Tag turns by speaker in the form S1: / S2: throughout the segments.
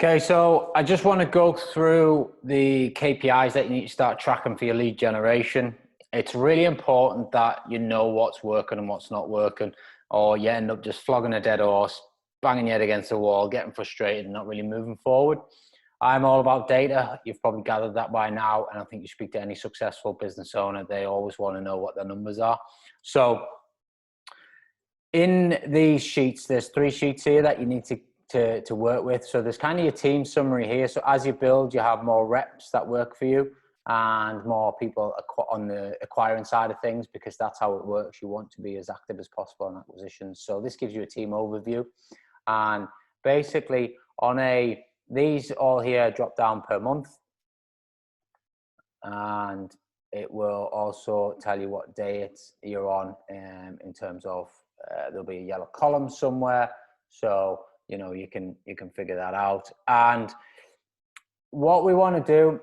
S1: Okay, so I just want to go through the KPIs that you need to start tracking for your lead generation. It's really important that you know what's working and what's not working, or you end up just flogging a dead horse, banging your head against the wall, getting frustrated and not really moving forward. I'm all about data. You've probably gathered that by now, and I think you speak to any successful business owner, they always want to know what their numbers are. So in these sheets, there's 3 sheets here that you need to work with. So there's kind of your team summary here. So as you build, you have more reps that work for you and more people on the acquiring side of things, because that's how it works. You want to be as active as possible on acquisitions. So this gives you a team overview. And basically these all here drop down per month. And it will also tell you what day you're on in terms of, there'll be a yellow column somewhere. So you can figure that out. And what we want to do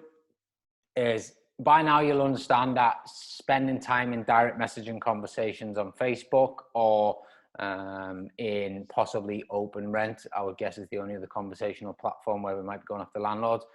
S1: is, by now you'll understand that spending time in direct messaging conversations on Facebook or in possibly Open Rent, I would guess is the only other conversational platform where we might be going after landlords.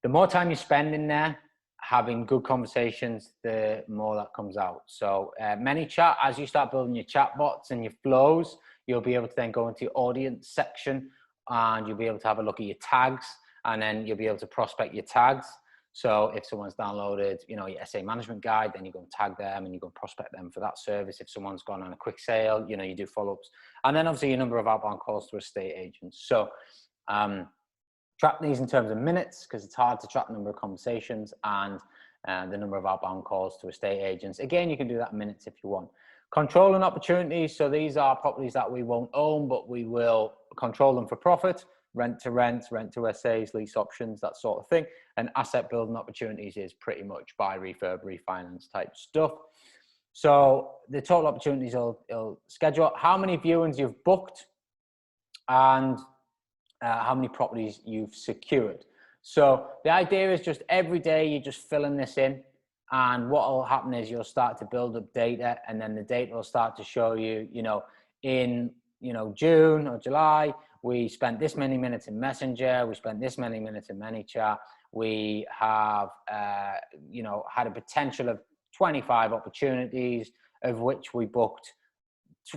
S1: The more time you spend in there having good conversations, the more that comes out. So ManyChat, as you start building your chat bots and your flows, you'll be able to then go into your audience section and you'll be able to have a look at your tags, and then you'll be able to prospect your tags. So if someone's downloaded, your SA management guide, then you go and tag them and you go and prospect them for that service. If someone's gone on a quick sale, you do follow-ups. And then obviously your number of outbound calls to estate agents. So track these in terms of minutes, because it's hard to track the number of conversations and the number of outbound calls to estate agents. Again, you can do that in minutes if you want. Controlling opportunities. So these are properties that we won't own, but we will control them for profit. Rent to rent, rent to SAs, lease options, that sort of thing. And asset building opportunities is pretty much buy, refurb, refinance type stuff. So the total opportunities will schedule how many viewings you've booked and how many properties you've secured. So the idea is just every day you're just filling this in, and what will happen is you'll start to build up data, and then the data will start to show you, in June or July, we spent this many minutes in Messenger, we spent this many minutes in ManyChat, we have had a potential of 25 opportunities, of which we booked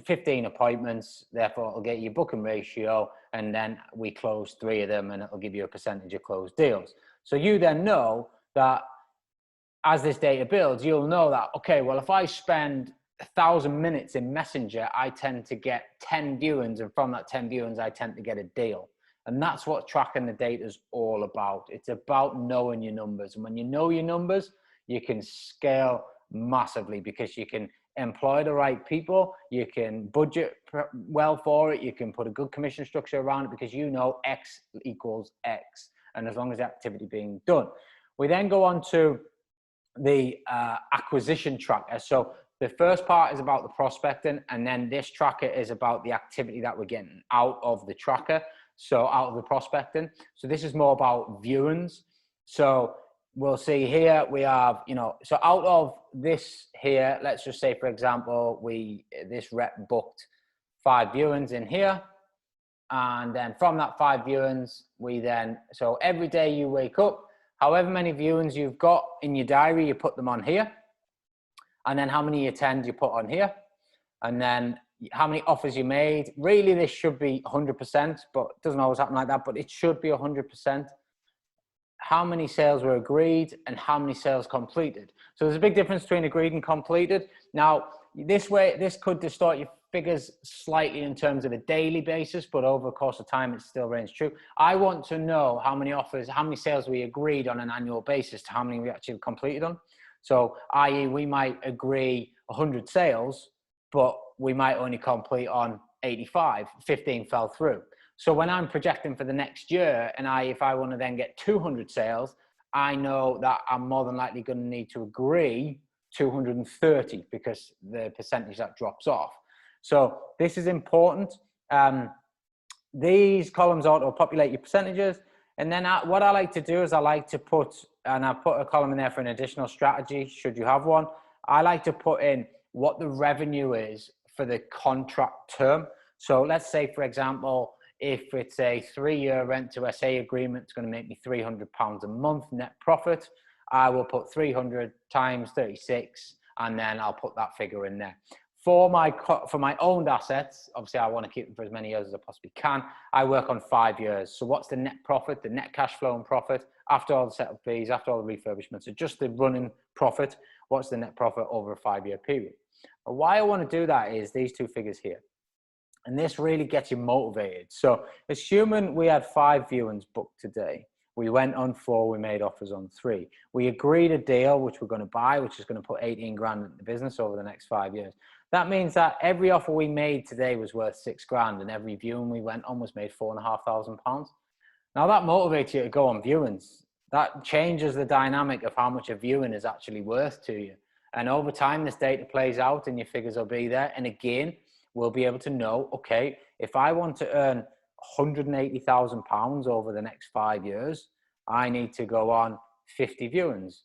S1: 15 appointments. Therefore it'll get you booking ratio, and then we close 3 of them, and it'll give you a percentage of closed deals. So you then know that as this data builds, you'll know that, okay, well, if I spend 1,000 minutes in Messenger, I tend to get 10 viewings, and from that 10 viewings, I tend to get a deal. And that's what tracking the data is all about. It's about knowing your numbers. And when you know your numbers, you can scale massively, because you can employ the right people, you can budget well for it, you can put a good commission structure around it, because X equals X, and as long as the activity being done. We then go on to the acquisition tracker. So the first part is about the prospecting, and then this tracker is about the activity that we're getting out of the tracker, so out of the prospecting. So this is more about viewings. So we'll see here we have, so out of this here, let's just say, for example, this rep booked 5 viewings in here. And then from that 5 viewings, so every day you wake up, however many viewings you've got in your diary, you put them on here. And then how many you attend, you put on here. And then how many offers you made. Really, this should be 100%, but it doesn't always happen like that, but it should be 100%. How many sales were agreed and how many sales completed. So there's a big difference between agreed and completed. Now, this could distort your figures slightly in terms of a daily basis, but over the course of time, it still reigns true. I want to know how many offers, how many sales we agreed on an annual basis to how many we actually completed on. So, i.e., we might agree 100 sales, but we might only complete on 85, 15 fell through. So when I'm projecting for the next year, and if I want to then get 200 sales, I know that I'm more than likely going to need to agree 230, because the percentage that drops off. So this is important. These columns auto-populate your percentages. And then what I like to do is I like to put, and I've put a column in there for an additional strategy, should you have one. I like to put in what the revenue is for the contract term. So let's say, for example, if it's a 3-year rent to SA agreement, it's going to make me £300 a month net profit. I will put 300 times 36, and then I'll put that figure in there. For my owned assets, obviously I want to keep them for as many years as I possibly can. I work on 5 years. So what's the net profit, the net cash flow and profit after all the setup fees, after all the refurbishments, so just the running profit, what's the net profit over a 5-year period? And why I want to do that is these two figures here. And this really gets you motivated. So assuming we had 5 viewings booked today, we went on 4, we made offers on 3. We agreed a deal, which we're going to buy, which is going to put 18 grand into the business over the next 5 years. That means that every offer we made today was worth 6 grand, and every viewing we went on was made £4,500. Now that motivates you to go on viewings. That changes the dynamic of how much a viewing is actually worth to you. And over time, this data plays out and your figures will be there. And again, we'll be able to know, okay, if I want to earn £180,000 over the next 5 years, I need to go on 50 viewings.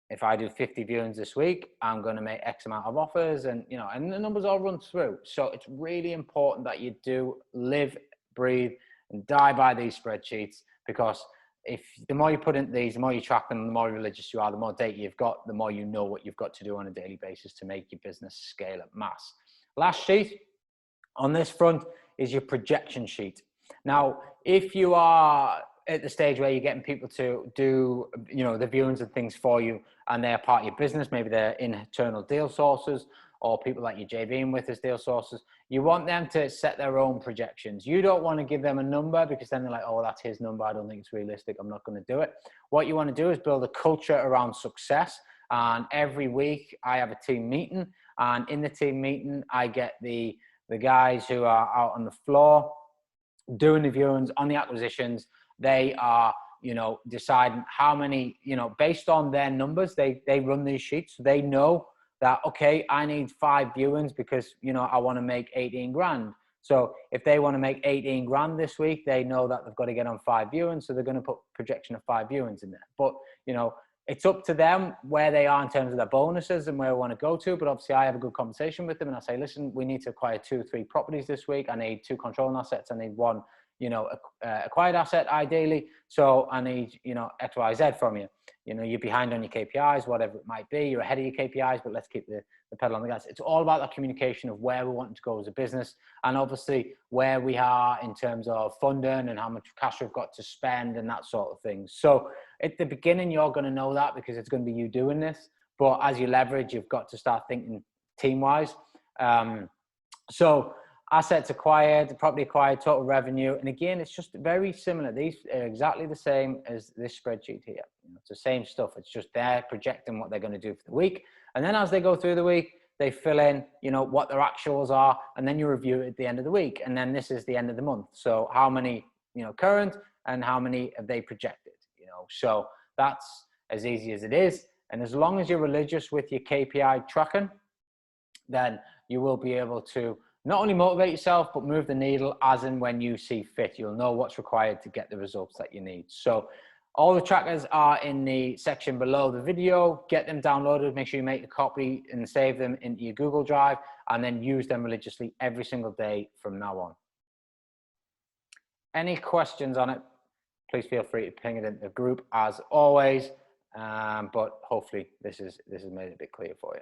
S1: If I do 50 viewings this week, I'm going to make X amount of offers, and and the numbers all run through. So it's really important that you do live, breathe, and die by these spreadsheets, because if the more you put in these, the more you track them, the more religious you are, the more data you've got, the more you know what you've got to do on a daily basis to make your business scale at mass. Last sheet on this front is your projection sheet. Now, if you are at the stage where you're getting people to do, the viewings and things for you, and they're part of your business, maybe they're internal deal sources or people that you're JVing with as deal sources, you want them to set their own projections. You don't want to give them a number, because then they're like, oh, that's his number, I don't think it's realistic, I'm not going to do it. What you want to do is build a culture around success. And every week I have a team meeting, and in the team meeting, I get the guys who are out on the floor doing the viewings on the acquisitions. They are, deciding how many, based on their numbers, they run these sheets. So they know that, okay, I need 5 viewings because, I want to make 18 grand. So if they want to make 18 grand this week, they know that they've got to get on 5 viewings. So they're going to put projection of 5 viewings in there. But, it's up to them where they are in terms of their bonuses and where I want to go to. But obviously I have a good conversation with them, and I say, listen, we need to acquire 2 or 3 properties this week. I need 2 controlling assets. I need 1, acquired asset ideally. So I need, X, Y, Z from you. You're behind on your KPIs, whatever it might be. You're ahead of your KPIs, but let's keep the pedal on the gas. It's all about that communication of where we want to go as a business, and obviously where we are in terms of funding and how much cash we've got to spend and that sort of thing. So at the beginning, you're going to know that because it's going to be you doing this. But as you leverage, you've got to start thinking team-wise. So assets acquired, property acquired, total revenue. And again, it's just very similar. These are exactly the same as this spreadsheet here. It's the same stuff. It's just they're projecting what they're going to do for the week. And then as they go through the week, they fill in, what their actuals are, and then you review it at the end of the week. And then this is the end of the month. So how many, current, and how many have they projected, So that's as easy as it is. And as long as you're religious with your KPI tracking, then you will be able to not only motivate yourself, but move the needle as and when you see fit. You'll know what's required to get the results that you need. So all the trackers are in the section below the video. Get them downloaded. Make sure you make a copy and save them into your Google Drive, and then use them religiously every single day from now on. Any questions on it, please feel free to ping it in the group as always. But hopefully this has made it a bit clear for you.